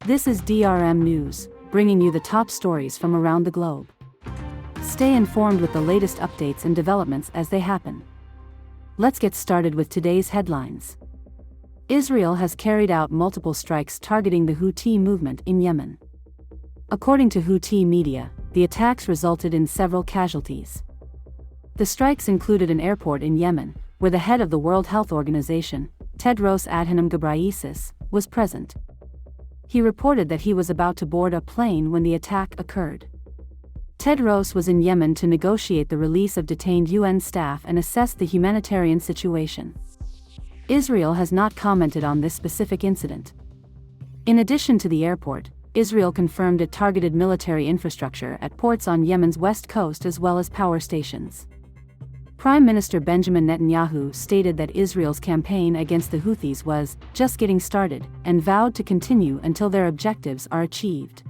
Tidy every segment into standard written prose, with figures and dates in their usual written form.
This is DRM News, bringing you the top stories from around the globe. Stay informed with the latest updates and developments as they happen. Let's get started with today's headlines. Israel has carried out multiple strikes targeting the Houthi movement in Yemen. According to Houthi media, the attacks resulted in several casualties. The strikes included an airport in Yemen, where the head of the World Health Organization, Tedros Adhanom Ghebreyesus, was present. He reported that he was about to board a plane when the attack occurred. Tedros was in Yemen to negotiate the release of detained UN staff and assess the humanitarian situation. Israel has not commented on this specific incident. In addition to the airport, Israel confirmed it targeted military infrastructure at ports on Yemen's west coast as well as power stations. Prime Minister Benjamin Netanyahu stated that Israel's campaign against the Houthis was just getting started and vowed to continue until their objectives are achieved.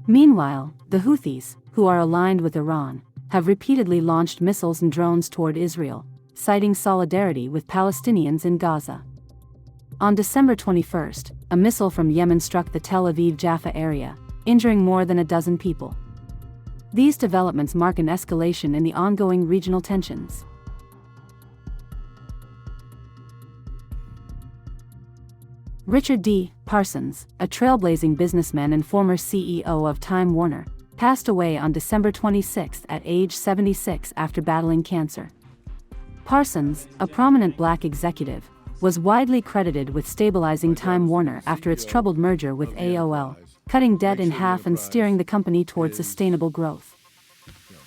Meanwhile, the Houthis, who are aligned with Iran, have repeatedly launched missiles and drones toward Israel, citing solidarity with Palestinians in Gaza. On December 21, a missile from Yemen struck the Tel Aviv-Jaffa area, injuring more than a dozen people. These developments mark an escalation in the ongoing regional tensions. Richard D. Parsons, a trailblazing businessman and former CEO of Time Warner, passed away on December 26 at age 76 after battling cancer. Parsons, a prominent black executive, was widely credited with stabilizing Time Warner after its troubled merger with AOL, cutting debt in half and steering the company toward sustainable growth.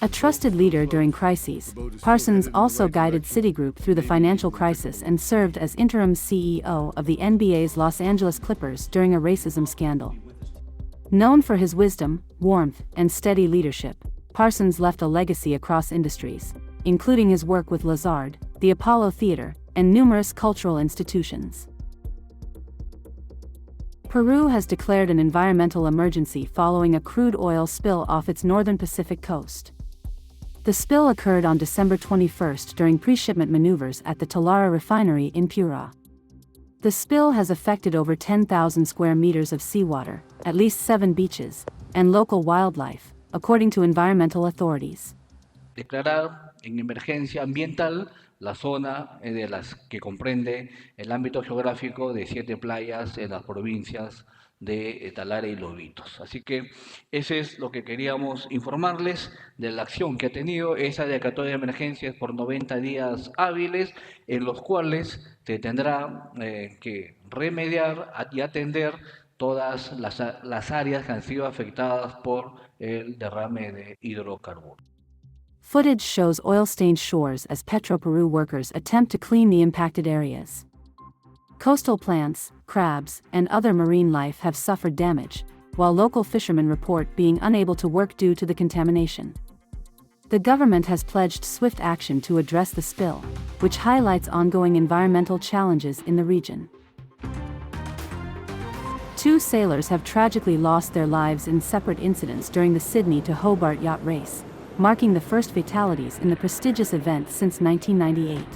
A trusted leader during crises, Parsons also guided Citigroup through the financial crisis and served as interim CEO of the NBA's Los Angeles Clippers during a racism scandal. Known for his wisdom, warmth, and steady leadership, Parsons left a legacy across industries, including his work with Lazard, the Apollo Theater, and numerous cultural institutions. Peru has declared an environmental emergency following a crude oil spill off its northern Pacific coast. The spill occurred on December 21 during pre-shipment maneuvers at the Talara refinery in Peru. The spill has affected over 10,000 square meters of seawater, at least 7 beaches, and local wildlife, according to environmental authorities. Declarar en emergencia ambiental la zona de las que comprende el ámbito geográfico de 7 playas en las provincias de Talara y Lobitos. Así que ese es lo que queríamos informarles de la acción que ha tenido esa declaratoria de emergencias por 90 días hábiles, en los cuales se tendrá que remediar y atender todas las áreas que han sido afectadas por el derrame de hidrocarburos. Footage shows oil-stained shores as Petroperu workers attempt to clean the impacted areas. Coastal plants, crabs, and other marine life have suffered damage, while local fishermen report being unable to work due to the contamination. The government has pledged swift action to address the spill, which highlights ongoing environmental challenges in the region. 2 sailors have tragically lost their lives in separate incidents during the Sydney to Hobart yacht race, marking the first fatalities in the prestigious event since 1998.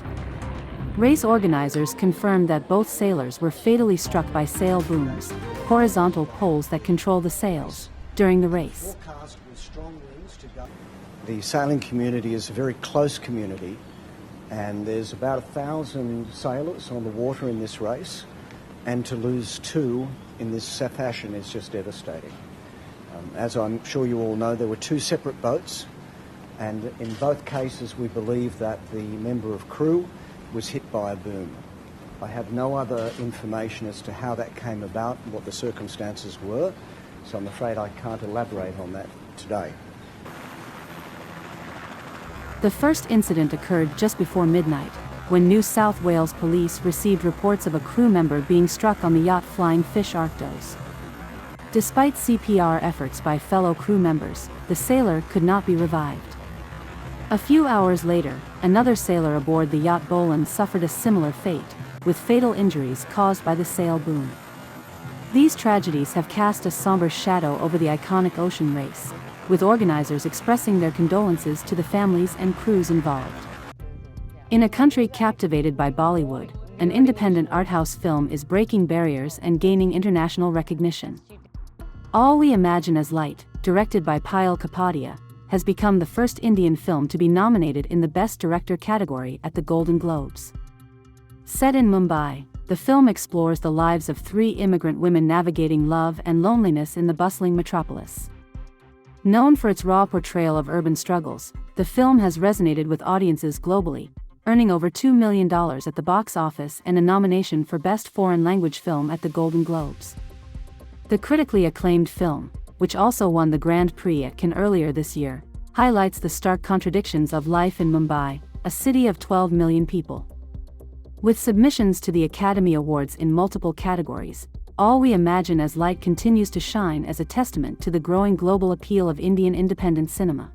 Race organizers confirmed that both sailors were fatally struck by sail booms, horizontal poles that control the sails, during the race. The sailing community is a very close community, and there's about 1,000 sailors on the water in this race, and to lose 2 in this fashion is just devastating. As I'm sure you all know, there were 2 separate boats, and in both cases we believe that the member of crew was hit by a boom. I have no other information as to how that came about and what the circumstances were, so I'm afraid I can't elaborate on that today. The first incident occurred just before midnight, when New South Wales police received reports of a crew member being struck on the yacht Flying Fish Arctos. Despite CPR efforts by fellow crew members, the sailor could not be revived. A few hours later, another sailor aboard the yacht Boland suffered a similar fate, with fatal injuries caused by the sail boom. These tragedies have cast a somber shadow over the iconic ocean race, with organizers expressing their condolences to the families and crews involved. In a country captivated by Bollywood, an independent art house film is breaking barriers and gaining international recognition. All We Imagine as Light, directed by Payal Kapadia, has become the first Indian film to be nominated in the Best Director category at the Golden Globes. Set in Mumbai, the film explores the lives of 3 immigrant women navigating love and loneliness in the bustling metropolis. Known for its raw portrayal of urban struggles, the film has resonated with audiences globally, earning over $2 million at the box office and a nomination for Best Foreign Language Film at the Golden Globes. The critically acclaimed film, which also won the Grand Prix at Cannes earlier this year, highlights the stark contradictions of life in Mumbai, a city of 12 million people. With submissions to the Academy Awards in multiple categories, All We Imagine as Light continues to shine as a testament to the growing global appeal of Indian independent cinema.